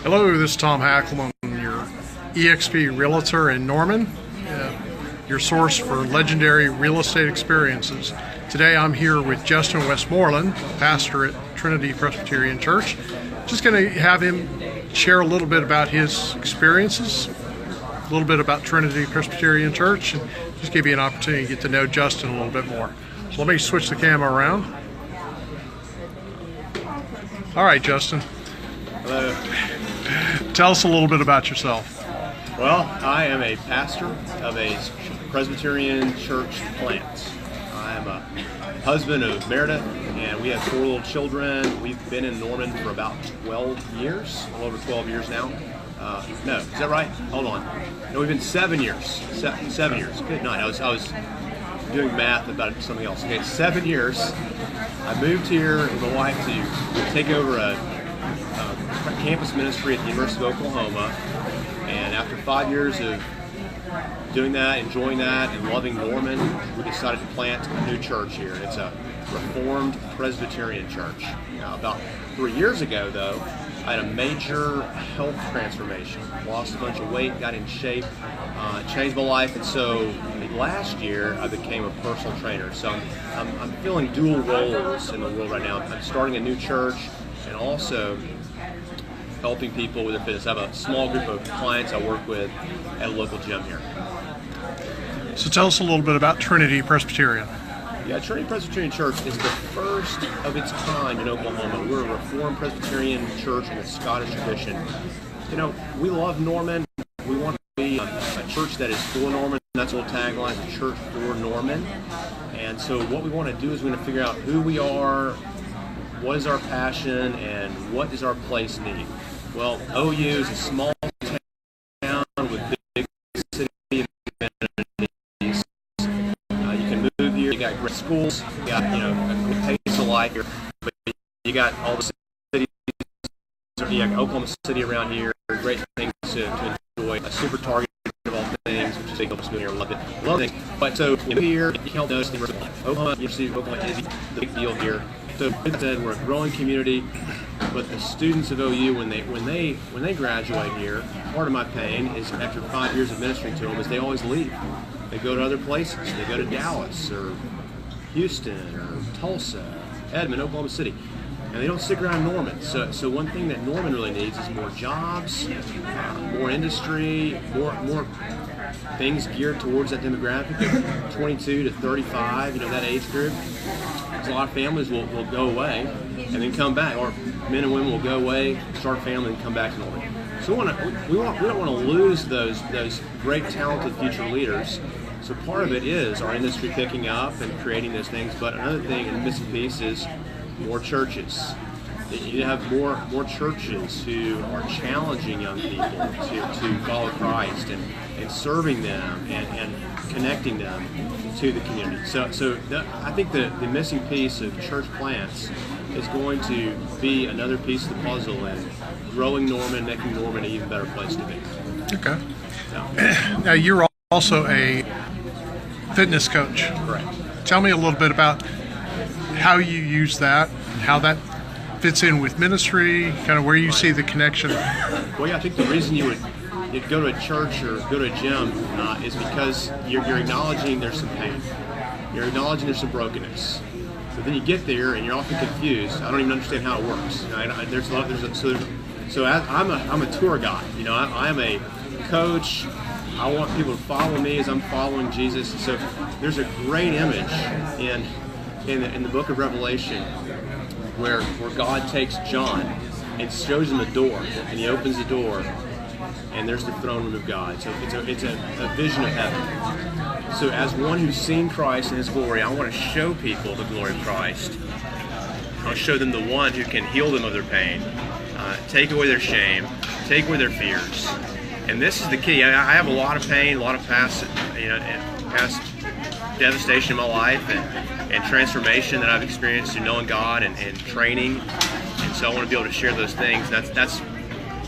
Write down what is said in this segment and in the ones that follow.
Hello, this is Tom Hackelman, your eXp Realtor in Norman, your source for legendary real estate experiences. Today I'm here with Justin Westmoreland, pastor at Trinity Presbyterian Church. Just going to have him share a little bit about his experiences, a little bit about Trinity Presbyterian Church, and just give you an opportunity to get to know Justin a little bit more. So let me switch the camera around. All right, Justin. Hello. Tell us a little bit about yourself. Well, I am a pastor of a Presbyterian church plant. I am a husband of Meredith, and we have 4 little children. We've been in Norman for about 12 years, a little over 12 years now. No, is that right? Hold on. No, we've been 7 years. 7 years. Good night. I was doing math about something else. Okay, 7 years. I moved here with my wife to take over a campus ministry at the University of Oklahoma, and after 5 years of doing that, enjoying that, and loving Norman, we decided to plant a new church here. It's a Reformed Presbyterian church. Now, about 3 years ago, though, I had a major health transformation. Lost a bunch of weight, got in shape, changed my life, and so last year I became a personal trainer. So I'm filling dual roles in the world right now. I'm starting a new church and also helping people with their fitness. I have a small group of clients I work with at a local gym here. So tell us a little bit about Trinity Presbyterian. Yeah, Trinity Presbyterian Church is the first of its kind in Oklahoma. We're a Reformed Presbyterian church in a Scottish tradition. You know, we love Norman. We want to be a church that is for Norman. That's our tagline, a church for Norman. And so what we want to do is we're going to figure out who we are, what is our passion, and what does our place need. Well, OU is a small town with big city amenities. You can move here. You got great schools. You got a great pace of life here. But you got all the cities. You got Oklahoma City around here. Great things to enjoy. A super target of all things, which is big. Oklahoma here. Love it. Love it. But so here, you can't notice Oklahoma. University of Oklahoma is the big deal here. So we're a growing community, but the students of OU, when they graduate here, part of my pain is after 5 years of ministering to them is they always leave. They go to other places. They go to Dallas or Houston or Tulsa, Edmond, Oklahoma City, and they don't stick around Norman. So one thing that Norman really needs is more jobs, more industry, more things geared towards that demographic of 22 to 35, that age group. A lot of families will go away and then come back, or men and women will go away, start a family, and come back to Norman. So we don't want to lose those great, talented future leaders. So part of it is our industry picking up and creating those things. But another thing, and the missing piece, is more churches. You need to have more churches who are challenging young people to follow Christ and serving them and connecting them to the community. So I think the missing piece of church plants is going to be another piece of the puzzle in growing Norman, making Norman an even better place to be. Okay. Now you're also a fitness coach. Correct. Tell me a little bit about how you use that and how that fits in with ministry, kind of where you see the connection. Well, yeah, I think the reason you'd go to a church or go to a gym is because you're acknowledging there's some pain. You're acknowledging there's some brokenness. But then you get there and you're often confused. I don't even understand how it works. I'm a tour guide. I am a coach. I want people to follow me as I'm following Jesus. So there's a great image in the book of Revelation where God takes John and shows him a door, and he opens the door, and there's the throne room of God. So it's a vision of heaven. So as one who's seen Christ in His glory, I want to show people the glory of Christ. I want to show them the one who can heal them of their pain, take away their shame, take away their fears. And this is the key. I have a lot of pain, a lot of past devastation in my life and transformation that I've experienced through knowing God and training. And so I want to be able to share those things. That's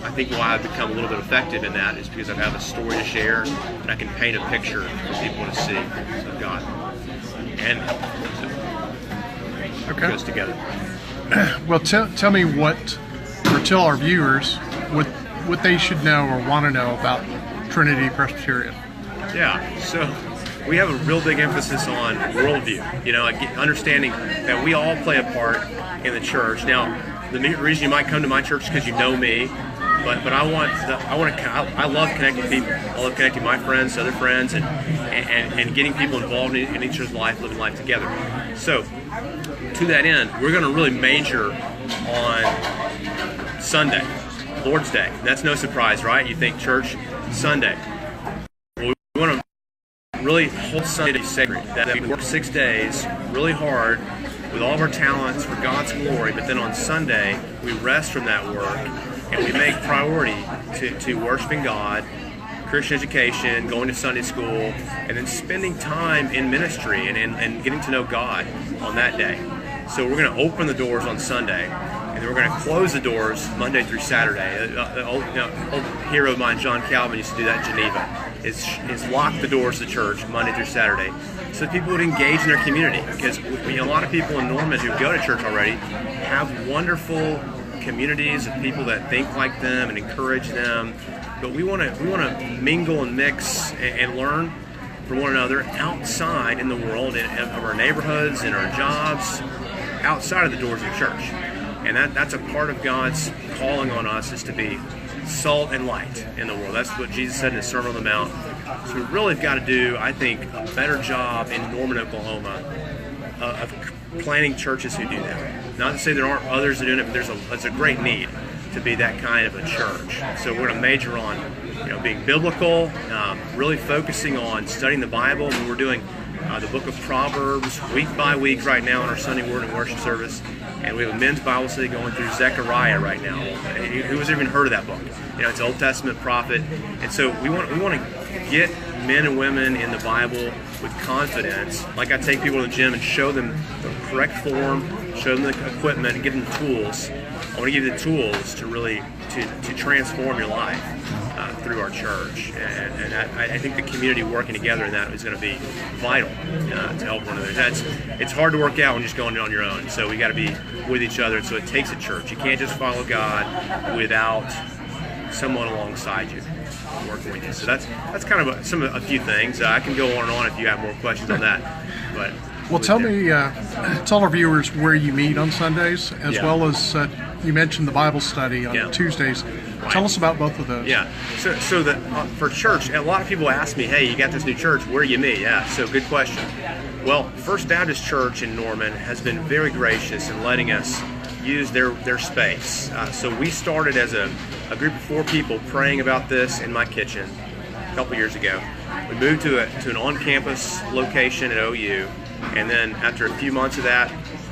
I think why I've become a little bit effective in that is because I have a story to share and I can paint a picture for people to see of God. And okay. It goes together. Well, tell me what, or tell our viewers what they should know or want to know about Trinity Presbyterian. Yeah, so we have a real big emphasis on worldview, like understanding that we all play a part in the church. Now, the reason you might come to my church is because you know me, but I love connecting people. I love connecting my friends to other friends and getting people involved in each other's life, living life together. So, to that end, we're going to really major on Sunday, Lord's Day. That's no surprise, right? You think church, Sunday. Well, we want to really hold Sunday sacred, that we work 6 days really hard with all of our talents for God's glory, but then on Sunday, we rest from that work and we make priority to worshiping God, Christian education, going to Sunday school, and then spending time in ministry and getting to know God on that day. So we're going to open the doors on Sunday, and then we're going to close the doors Monday through Saturday. An old hero of mine, John Calvin, used to do that in Geneva, is lock the doors to the church Monday through Saturday so that people would engage in their community. Because a lot of people in Norman who go to church already have wonderful communities of people that think like them and encourage them. But we want to mingle and mix and learn from one another outside in the world, of our neighborhoods, in our jobs, outside of the doors of the church. And that's a part of God's calling on us, is to be salt and light in the world. That's what Jesus said in the Sermon on the Mount. So we really have got to do, I think, a better job in Norman, Oklahoma of planting churches who do that. Not to say there aren't others that are doing it, but there's a great need to be that kind of a church. So we're going to major on being biblical, really focusing on studying the Bible. And we're doing the book of Proverbs week by week right now in our Sunday Word and Worship service. And we have a men's Bible study going through Zechariah right now. Who has even heard of that book? It's an Old Testament prophet. And so we want to get men and women in the Bible with confidence. Like I take people to the gym and show them the correct form, show them the equipment, and give them the tools. I want to give you the tools to really to transform your life through our church, and I think the community working together in that is going to be vital to help one another. It's hard to work out when you're just going on your own, so we got to be with each other. So it takes a church. You can't just follow God without someone alongside you working with you. So that's kind of a few things. I can go on and on if you have more questions on that. But well, tell our viewers where you meet on Sundays, as well as you mentioned the Bible study on Tuesdays. Right. Tell us about both of those. Yeah. So for church, a lot of people ask me, "Hey, you got this new church? Where do you meet?" Yeah. So good question. Well, First Baptist Church in Norman has been very gracious in letting us use their space. So we started as a group of 4 people praying about this in my kitchen a couple years ago. We moved to an on-campus location at OU, and then after a few months of that,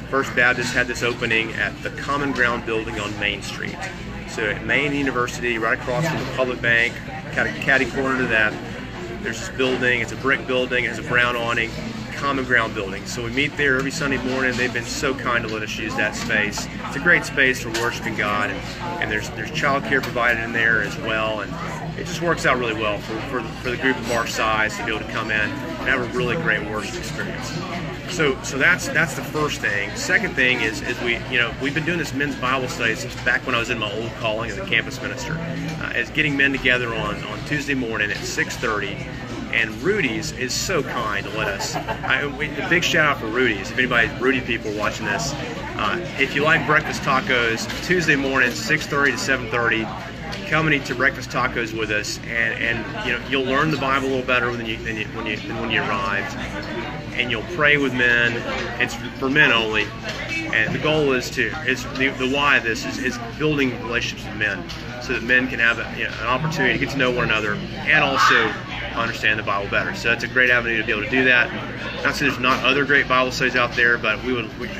First Baptist had this opening at the Common Ground building on Main Street. So at Maine University, right across from the public bank, kind of catty corner to that, there's this building. It's a brick building. It has a brown awning. Common Ground building. So we meet there every Sunday morning. They've been so kind to let us use that space. It's a great space for worshiping God, and there's childcare provided in there as well, and it just works out really well for the group of our size to be able to come in and have a really great worship experience. So that's the first thing. Second thing is we've been doing this men's Bible study since back when I was in my old calling as a campus minister. As getting men together on Tuesday morning at 6:30. And Rudy's is so kind to let us. A big shout out for Rudy's. If anybody's Rudy people watching this, if you like breakfast tacos, Tuesday morning, 6:30 to 7:30, come and eat your breakfast tacos with us, and you'll learn the Bible a little better than when you arrived, and you'll pray with men. It's for men only, and the goal is the why of this is building relationships with men, so that men can have an opportunity to get to know one another and also understand the Bible better. So it's a great avenue to be able to do that. Not to say there's not other great Bible studies out there, but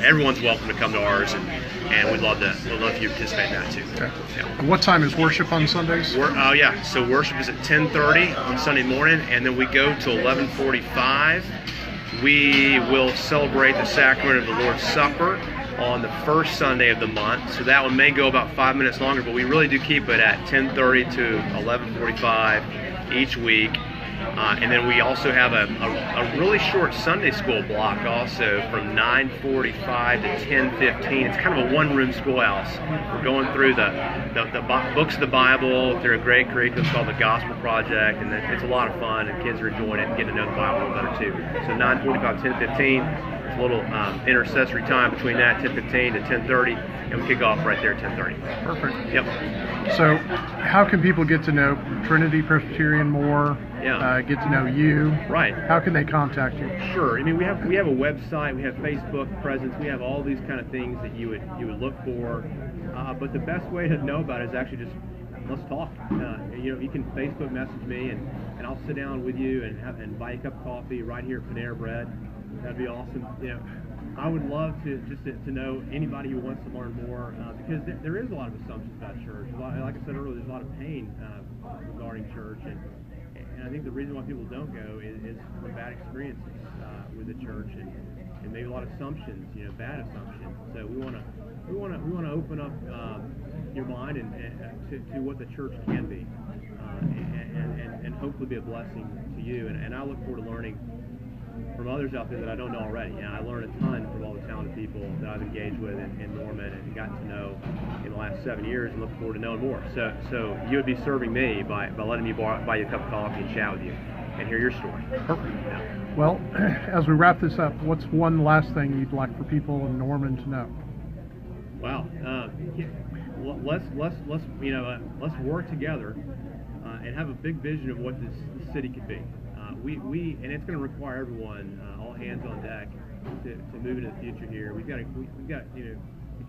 everyone's welcome to come to ours, and we'd love you to participate in that too. Okay. Yeah. And what time is worship on Sundays? So worship is at 10:30 on Sunday morning, and then we go to 11:45. We will celebrate the sacrament of the Lord's Supper on the first Sunday of the month. So that one may go about 5 minutes longer, but we really do keep it at 10:30 to 11:45 each week. And then we also have a really short Sunday school block also from 9:45 to 10:15. It's kind of a one-room schoolhouse. We're going through the books of the Bible through a great curriculum called the Gospel Project, and it's a lot of fun, and kids are enjoying it and getting to know the Bible a little better too. So 9:45 to 10:15. There's a little intercessory time between that, 10:15 to 10:30, and we kick off right there at 10:30. Perfect. Yep. So how can people get to know Trinity Presbyterian more? Yeah. Get to know you. Right. How can they contact you? Sure. I mean, we have a website, we have Facebook presence, we have all these kind of things that you would look for. But the best way to know about it is actually just let's talk. You can Facebook message me, and I'll sit down with you and buy a cup of coffee right here at Panera Bread. That'd be awesome. I would love to know anybody who wants to learn more, because there is a lot of assumptions about church. Like I said earlier, there's a lot of pain regarding church, and I think the reason why people don't go is from bad experiences with the church, and maybe a lot of assumptions, bad assumptions. So we want to open up your mind and to what the church can be, and hopefully be a blessing to you. And I look forward to learning from others out there that I don't know already. I learned a ton from all the talented people that I've engaged with in Norman and gotten to know in the last 7 years, and look forward to knowing more. So you would be serving me by letting me buy you a cup of coffee and chat with you and hear your story. Perfect. Yeah. Well, as we wrap this up, what's one last thing you'd like for people in Norman to know? Wow. Let's work together and have a big vision of what this city could be. And it's going to require everyone, all hands on deck, to move into the future here. We've got, if you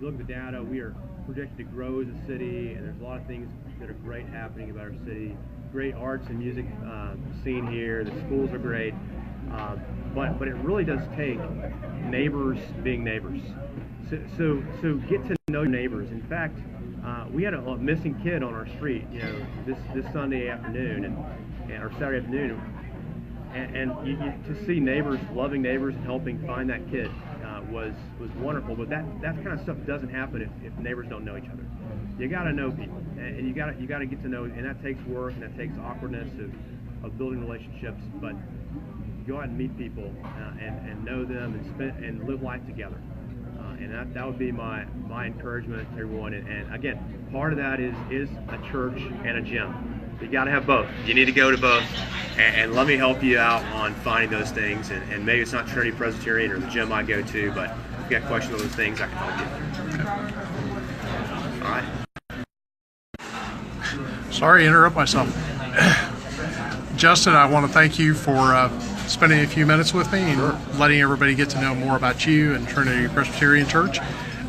look at the data, we are projected to grow as a city, and there's a lot of things that are great happening about our city. Great arts and music scene here. The schools are great, but it really does take neighbors being neighbors. So get to know your neighbors. In fact, we had a missing kid on our street, this Sunday afternoon or Saturday afternoon. And to see neighbors, loving neighbors, and helping find that kid was wonderful. But that kind of stuff doesn't happen if neighbors don't know each other. You got to know people, and you got to get to know, and that takes work, and that takes awkwardness of building relationships. But go out and meet people and know them and live life together. And that would be my encouragement to everyone. And again, part of that is a church and a gym. You got to have both. You need to go to both, and let me help you out on finding those things. And maybe it's not Trinity Presbyterian or the gym I go to, but if you got questions on those things, I can help you. All right. Sorry to interrupt myself. Justin, I want to thank you for spending a few minutes with me and letting everybody get to know more about you and Trinity Presbyterian Church.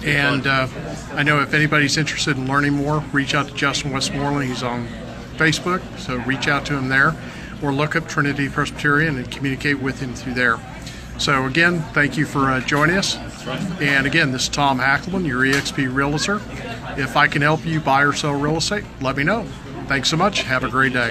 And I know if anybody's interested in learning more, reach out to Justin Westmoreland. He's on Facebook, so reach out to him there, or look up Trinity Presbyterian and communicate with him through there. So again, thank you for joining us. And again, this is Tom Hackelman, your eXp Realtor. If I can help you buy or sell real estate, let me know. Thanks so much. Have a great day.